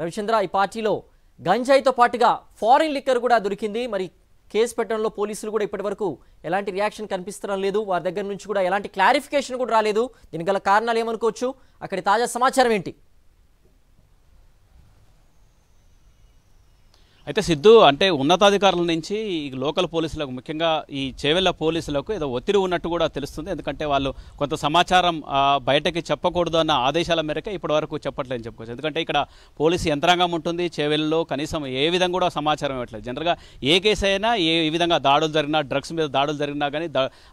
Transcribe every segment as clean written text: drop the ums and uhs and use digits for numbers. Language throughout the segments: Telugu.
రవిచంద్ర, ఈ పార్టీలో గంజాయితో పాటుగా ఫారిన్ లిక్కర్ కూడా దొరికింది. మరి కేసు పెట్టడంలో పోలీసులు కూడా ఇప్పటివరకు ఎలాంటి రియాక్షన్ కనిపిస్తడం లేదు. వారి దగ్గర నుంచి కూడా ఎలాంటి క్లారిఫికేషన్ కూడా రాలేదు. దీనికి గల కారణాలు ఏమనుకోవచ్చు? అక్కడి తాజా సమాచారం ఏంటి? అయితే సిద్ధు, అంటే ఉన్నతాధికారుల నుంచి లోకల్ పోలీసులకు, ముఖ్యంగా ఈ చేవెళ్ల పోలీసులకు ఏదో ఒత్తిడి ఉన్నట్టు కూడా తెలుస్తుంది. ఎందుకంటే వాళ్ళు కొంత సమాచారం బయటకి చెప్పకూడదు అన్న ఆదేశాల మేరకే ఇప్పటి వరకు చెప్పట్లేదని చెప్పుకోవచ్చు. ఎందుకంటే ఇక్కడ పోలీసు యంత్రాంగం ఉంటుంది చేవెళ్లలో, కనీసం ఏ విధంగా కూడా సమాచారం ఇవ్వట్లేదు. జనరల్గా ఏ కేసు అయినా ఏ విధంగా దాడులు జరిగినా, డ్రగ్స్ మీద దాడులు జరిగినా కానీ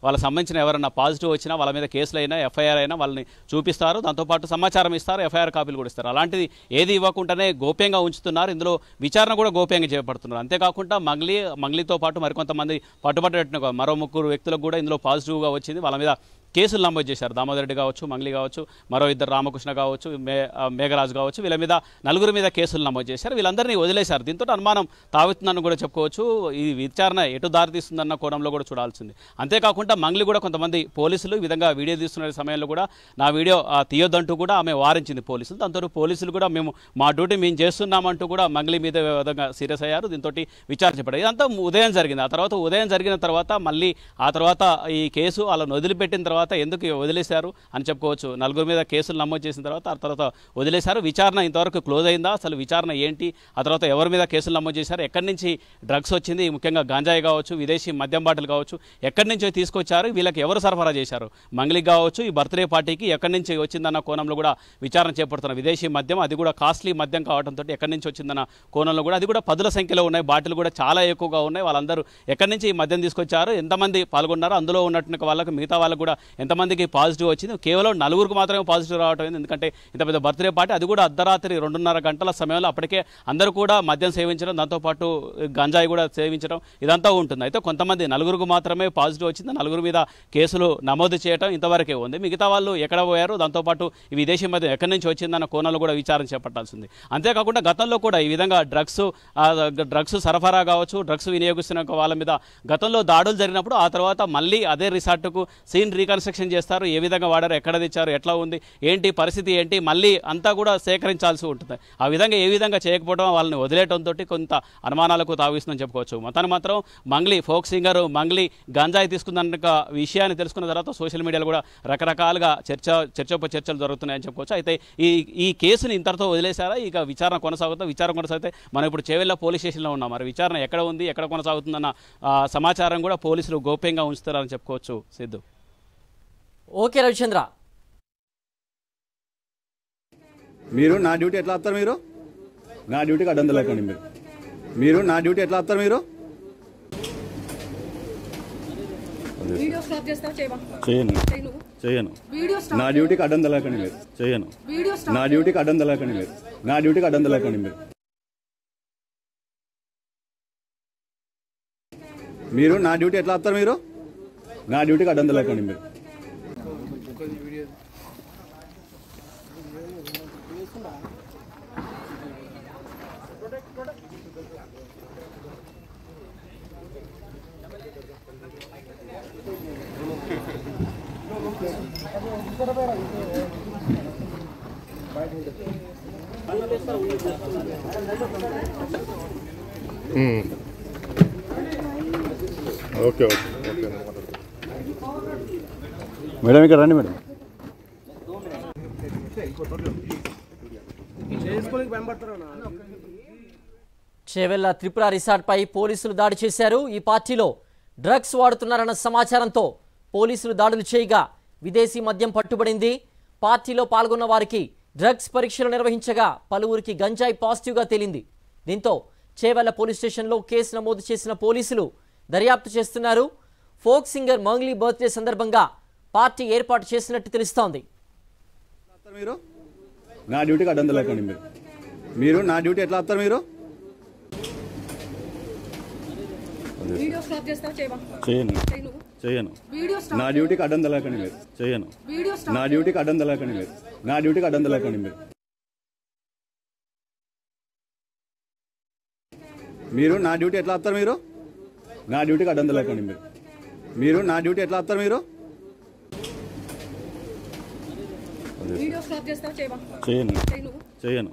వాళ్ళకి సంబంధించిన ఎవరైనా పాజిటివ్ వచ్చినా వాళ్ళ మీద కేసులు అయినా, ఎఫ్ఐఆర్ అయినా వాళ్ళని చూపిస్తారు. దాంతోపాటు సమాచారం ఇస్తారు, ఎఫ్ఐఆర్ కాపీలు కూడా ఇస్తారు. అలాంటిది ఏది ఇవ్వకుండానే గోప్యంగా ఉంచుతున్నారు. ఇందులో విచారణ కూడా గోప్యంగా చేపడుతున్నారు. అంతేకాకుండా మంగ్లీతో పాటు మరికొంతమంది పట్టుబట్టిన మరో 3 వ్యక్తులకు కూడా ఇందులో పాజిటివ్గా వచ్చింది. వాళ్ళ మీద కేసులు నమోదు చేశారు. దామోదర్ రెడ్డి కావచ్చు, మంగ్లీ కావచ్చు, మరో 2 రామకృష్ణ కావచ్చు, మేఘరాజు కావచ్చు, వీళ్ళ మీద 4 మీద కేసులు నమోదు చేశారు. వీళ్ళందరినీ వదిలేశారు. దీంతో అనుమానం తాగుతుందని కూడా చెప్పుకోవచ్చు. ఈ విచారణ ఎటు దారితీస్తుందన్న కోణంలో కూడా చూడాల్సింది. అంతేకాకుండా మంగ్లీ కూడా కొంతమంది పోలీసులు ఈ విధంగా వీడియో తీస్తున్న సమయంలో కూడా నా వీడియో తీయొద్దంటూ కూడా ఆమె వారించింది పోలీసులు. దాంతో పోలీసులు కూడా మేము మా డ్యూటీ మేము చేస్తున్నామంటూ కూడా మంగ్లీ మీద విధంగా సీరియస్ అయ్యారు. దీంతో విచారణ చేపట్టారు. ఇదంతా ఉదయం జరిగింది. ఉదయం జరిగిన తర్వాత మళ్ళీ ఆ తర్వాత ఈ కేసు వాళ్ళని వదిలిపెట్టిన తర్వాత ఎందుకు వదిలేశారు అని చెప్పుకోవచ్చు. 4 మీద కేసులు నమోదు చేసిన తర్వాత ఆ తర్వాత వదిలేశారు. విచారణ ఇంతవరకు క్లోజ్ అయిందా, అసలు విచారణ ఏంటి, ఆ తర్వాత ఎవరి మీద కేసులు నమోదు చేశారు, ఎక్కడి నుంచి డ్రగ్స్ వచ్చింది, ముఖ్యంగా గాంజాయి కావచ్చు, విదేశీ మద్యం బాటిల్ కావచ్చు, ఎక్కడి నుంచో తీసుకొచ్చారు, వీళ్ళకి ఎవరు సరఫరా చేశారు, మంగ్లీకి కావచ్చు, ఈ బర్త్డే పార్టీకి ఎక్కడి నుంచి వచ్చిందన్న కోణంలో కూడా విచారణ చేపడుతున్నారు. విదేశీ మద్యం, అది కూడా కాస్ట్లీ మద్యం కావడంతో ఎక్కడి నుంచి వచ్చిందన్న కోణంలో కూడా, అది కూడా 10ల సంఖ్యలో ఉన్నాయి, బాటిల్ కూడా చాలా ఎక్కువగా ఉన్నాయి. వాళ్ళందరూ ఎక్కడి నుంచి ఈ మద్యం తీసుకొచ్చారు, ఎంతమంది పాల్గొన్నారో, అందులో ఉన్నట్టు వాళ్ళకు మిగతా వాళ్ళకు కూడా ఎంతమందికి పాజిటివ్ వచ్చింది. కేవలం 4కు మాత్రమే పాజిటివ్ రావటం అయింది. ఎందుకంటే ఇంత పెద్ద బర్త్డే పార్టీ, అది కూడా అర్ధరాత్రి 2:30 గంటల సమయంలో అప్పటికే అందరూ కూడా మద్యం సేవించడం, దాంతోపాటు గంజాయి కూడా సేవించడం ఇదంతా ఉంటుంది. అయితే కొంతమంది 4కు మాత్రమే పాజిటివ్ వచ్చింది. 4 మీద కేసులు నమోదు చేయడం ఇంతవరకే ఉంది. మిగతా వాళ్ళు ఎక్కడ పోయారు, దాంతోపాటు ఈ విదేశీ మద్యం ఎక్కడి నుంచి వచ్చిందన్న కోణంలో కూడా విచారణ చేపట్టాల్సింది. అంతేకాకుండా గతంలో కూడా ఈ విధంగా డ్రగ్స్ సరఫరా కావచ్చు, డ్రగ్స్ వినియోగిస్తున్న వాళ్ళ మీద గతంలో దాడులు జరిగినప్పుడు ఆ తర్వాత మళ్ళీ అదే రిసార్ట్కు సీన్ రీకన్స్ట్రక్షన్ చేస్తారు. ఏ విధంగా వాడారు, ఎక్కడ తెచ్చారు, ఎట్లా ఉంది, ఏంటి పరిస్థితి ఏంటి, మళ్ళీ అంతా కూడా సేకరించాల్సి ఉంటుంది. ఆ విధంగా ఏ విధంగా చేయకపోవడం వాళ్ళని వదిలేయడంతో కొంత అనుమానాలకు తావిస్తుందని చెప్పుకోవచ్చు. మొత్తాన్ని మాత్రం మంగ్లీ, ఫోక్ సింగర్ మంగ్లీ గంజాయి తీసుకున్న విషయాన్ని తెలుసుకున్న తర్వాత సోషల్ మీడియాలో కూడా రకరకాలుగా చర్చలు జరుగుతున్నాయని చెప్పుకోవచ్చు. అయితే ఈ కేసుని ఇంతటితో వదిలేశారా, ఇక విచారణ కొనసాగితే మనం ఇప్పుడు చేవెళ్ల పోలీస్ స్టేషన్లో ఉన్నాం. మరి విచారణ ఎక్కడ ఉంది, ఎక్కడ కొనసాగుతుందన్న సమాచారం కూడా పోలీసులు గోప్యంగా ఉంచుతారని చెప్పుకోవచ్చు. సిద్ధు. ఓకే రవిచంద్ర, మీరు నా డ్యూటీ ఎట్లా వస్తారు? మీరు నా డ్యూటీకి అడ్డం లేకండి. మీరు నా డ్యూటీ ఎట్లా వస్తారు? మీరు చేయను. నా డ్యూటీకి అడ్డం లేకండి. మీరు చేయను. నా డ్యూటీకి అడ్డం లేకండి. నా డ్యూటీకి అడ్డం లేకండి. మీరు నా డ్యూటీ ఎట్లా వస్తారు? మీరు నా డ్యూటీకి అడ్డం లేకండి. మీరు ఓకే మేడం, ఇక్కడ రండి మేడం. చేవెళ్ల త్రిపుర రిసార్ట్పై పోలీసులు దాడి చేశారు. ఈ పార్టీలో డ్రగ్స్ వాడుతున్నారన్న సమాచారంతో పోలీసులు దాడులు చేయగా విదేశీ మద్యం పట్టుబడింది. పార్టీలో పాల్గొన్న వారికి డ్రగ్స్ పరీక్షలు నిర్వహించగా పలువురికి గంజాయి పాజిటివ్గా తేలింది. దీంతో చేవెళ్ల పోలీస్ స్టేషన్లో కేసు నమోదు చేసిన పోలీసులు దర్యాప్తు చేస్తున్నారు. ఫోక్ సింగర్ మంగ్లీ బర్త్డే సందర్భంగా పార్టీ ఏర్పాటు చేసినట్టు తెలుస్తోంది. మీరు నా డ్యూటీకి అడ్డం లేకండి. మీరు నా డ్యూటీ ఎట్లా వస్తారు? మీరు చేయను. నా డ్యూటీకి అడ్డం లేకండి. మీరు చేయను. నా డ్యూటీకి అడ్డం లేకండి. నా డ్యూటీకి అడ్డం లేకండి. మీరు నా డ్యూటీ ఎట్లా వస్తారు? మీరు నా డ్యూటీకి అడ్డం లేకండి. మీరు నా డ్యూటీ ఎట్లా వస్తారు? మీరు చేయను. చేయను.